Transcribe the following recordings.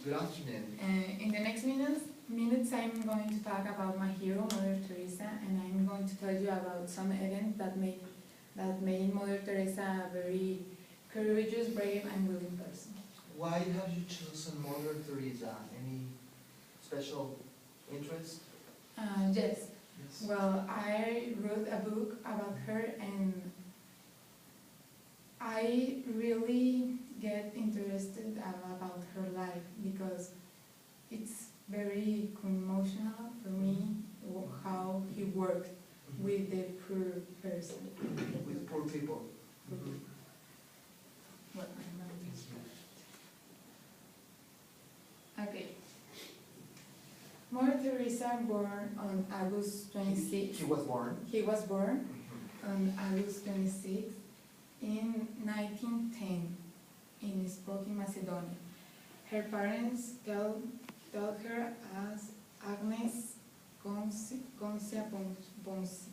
Good afternoon. In the next minutes, I'm going to talk about my hero, Mother Teresa, and I'm going to tell you about some events that made Mother Teresa a very courageous, brave, and willing person. Why have you chosen Mother Teresa? Any special interest? Yes. Yes. Well, I wrote a book about her, and I really get interested about her life because it's very emotional for me how he worked with the poor person. With poor people. What Okay. Mother Teresa born on August 26. He was born. He was born on August 26 in 1910 in Spoki, Macedonia. Her parents tell her as Agnes Goncia Bonsi.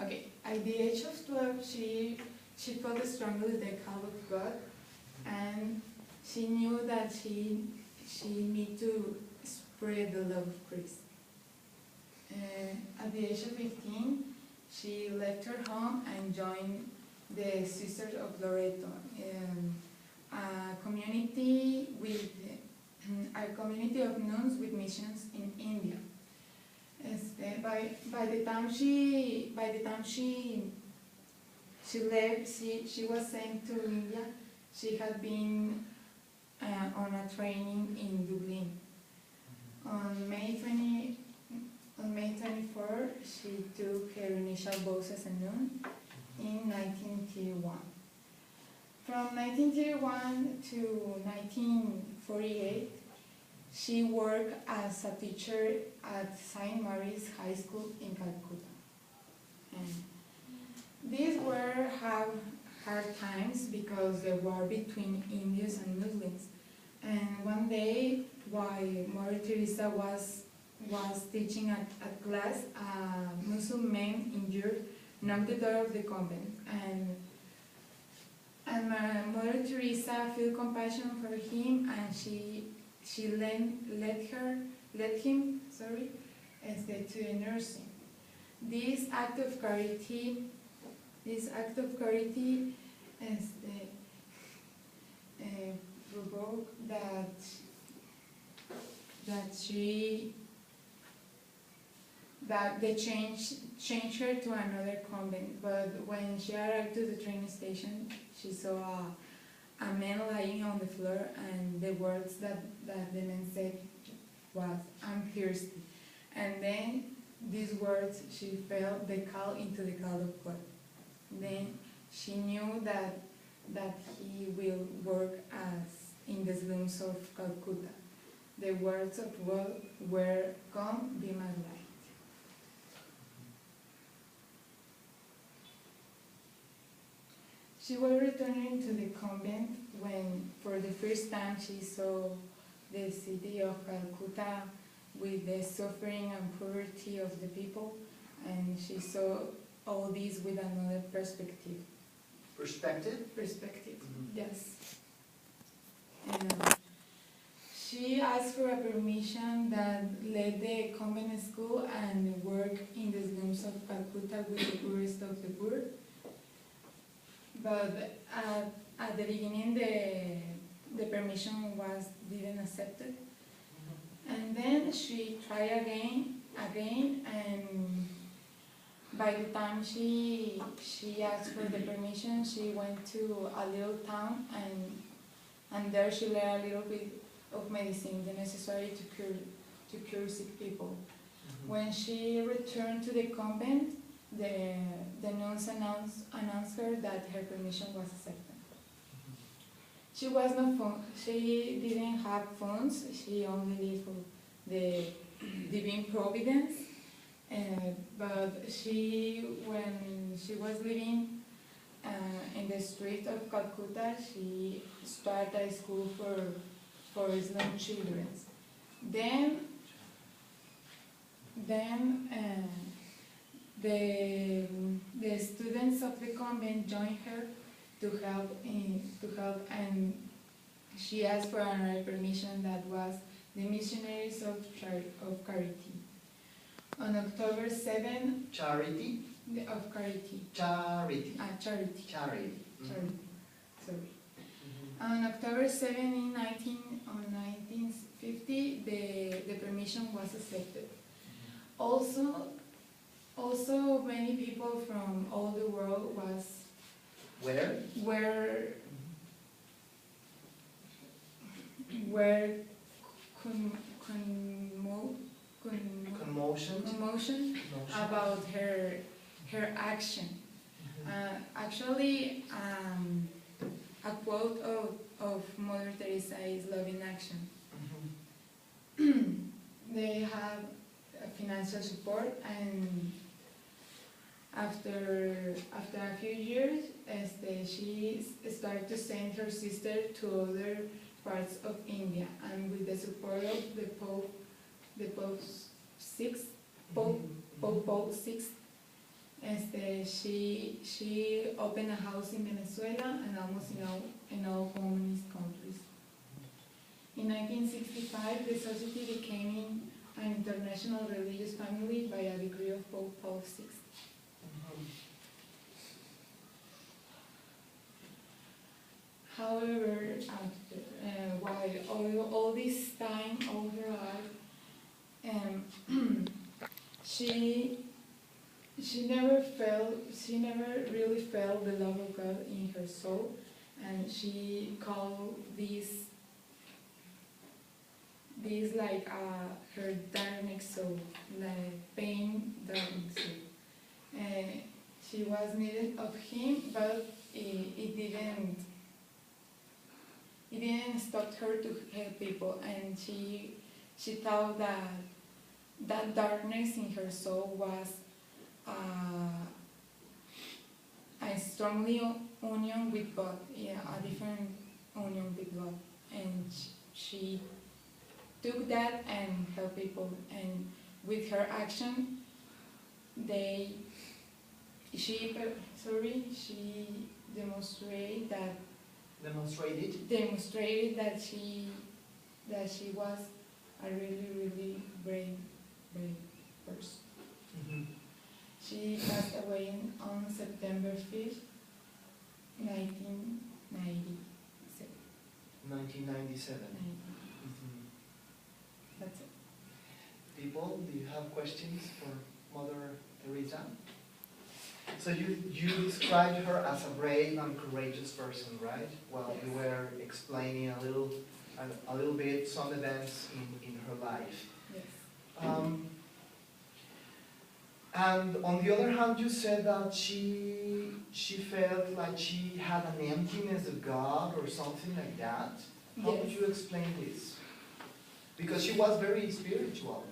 Okay, at the age of 12, she felt strongly the call of God, and she knew that she need to spread the love of Christ. At the age of 15, she left her home and joined the Sisters of Loreto, a community of nuns with missions in India. By the time she left, she was sent to India. She had been on a training in Dublin. On May 24, she took her initial vows as a nun in 1931. From 1931 to 1948, she worked as a teacher at St. Mary's High School in Calcutta. And these were hard times because the war between Indians and Muslims. And one day, while Mother Teresa was teaching at class, a Muslim man injured knocked the door of the convent, and Mother Teresa felt compassion for him, and she led him to the nursing. This act of charity provoked that they changed her to another convent. But when she arrived to the train station, she saw a man lying on the floor, and the words that the man said was, "I'm thirsty." And then these words, she felt the call into the call of God. Then she knew that he will work as in the slums of Calcutta. The words of God were, "Come, be my light." She was returning to the convent when, for the first time, she saw the city of Calcutta with the suffering and poverty of the people, and she saw all this with another perspective. Perspective? Yes. And she asked for a permission that led the convent school and work in the slums of Calcutta with the poorest of the poor. But at the beginning, the permission didn't accepted, and then she tried again, and by the time she asked for the permission, she went to a little town, and there she learned a little bit of medicine, the necessary to cure sick people. When she returned to the convent, the nuns announced her that her permission was accepted. She didn't have funds. She only lived for the divine providence. But when she was living in the street of Calcutta, she started a school for Islam children. Then the students of the convent joined her to help, and she asked for another permission that was the Missionaries of Charity. On October 7, Charity? of Charity, Charity. Charity, Charity. Charity, sorry. Mhm. On October 7 in 1950, the permission was accepted. Also many people from all the world Where? were Commotion? commotion about her action. Mhm. Actually, a quote of Mother Teresa is "Love in action." Mhm. They have financial support, and after a few years, she started to send her sister to other parts of India, and with the support of Pope Paul VI, she opened a house in Venezuela and almost in all communist countries. In 1965, the society became an international religious family by a decree of Pope Paul VI. Mhm. However, while all this time, all her life, she never really felt the love of God in her soul, and she called this like her darkness soul, like pain darkness soul. She was needed of him, but it didn't stop her to help people, and she thought that darkness in her soul was a strongly union with God, a different union with God, and she took that and helped people, and with her action, she demonstrated that she was a really brave person. Mhm. She passed away on September 5th, 1997. 1997. Mhm. That's it. People, do you have questions for Mother Teresa? So you described her as a brave and courageous person, right? Well, you were explaining a little bit some events in her life. Yes. And on the other hand, you said that she felt like she had an emptiness of God or something like that. How would Yes. you explain this? Because she was very spiritual.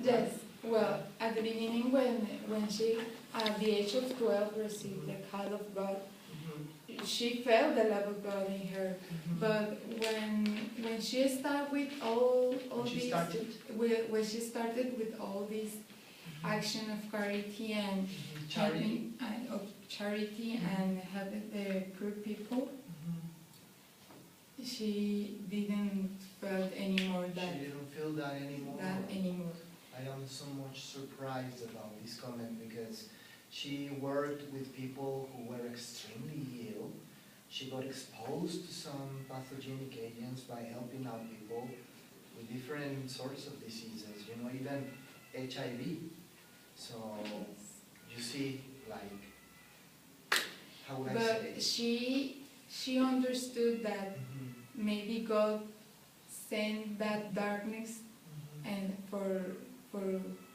Yes. Well, at the beginning, when she, at the age of 12, received the call of God, Mhm. she felt the love of God in her. Mhm. But when she started with all When she these, started? when she started with all this action of charity and Mhm. Charity. charity Mhm. and helping the poor people, Mhm. she didn't felt anymore She didn't feel that anymore. I am so much surprised about this comment because she worked with people who were extremely ill. She got exposed to some pathogenic agents by helping out people with different sorts of diseases, even HIV. So you see, like, how would I say But it? she understood that Mhm. maybe God sent that darkness Mhm. and for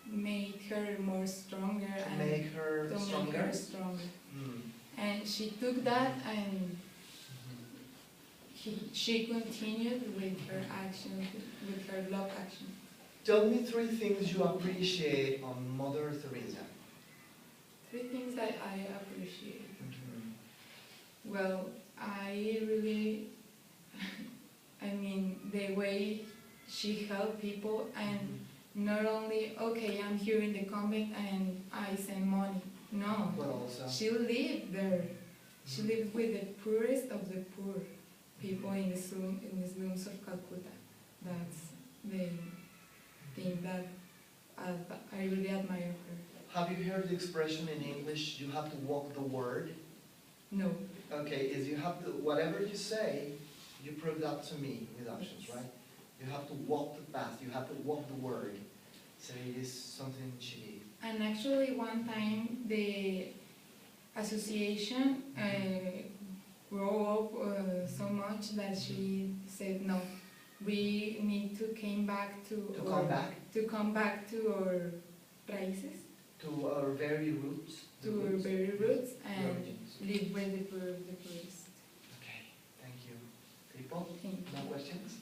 make her more stronger To and make her to stronger. make her stronger. Mm. And she took that and Mhm. she continued with her action, with her love action. Tell me 3 things you appreciate on Mother Teresa. 3 things that I appreciate. Mhm. Well, I really, the way she helped people, and not only, okay, I'm here in the convent and I send money. No, But also. she lived there. She lived with the poorest of the poor. people in the slums of Calcutta. That's the thing that I really admire her. Have you heard the expression in English, you have to walk the word? No. Okay, is you have to, whatever you say, you prove that to me with actions, right? You have to walk the path, you have to walk the word. So it is something she did. And actually one time the association grew up so much that she said, no, we need to come back to come back to our raíces, to our very roots. to our very roots, and origins. live with the poorest. Okay, thank you. People, Thank you. no questions?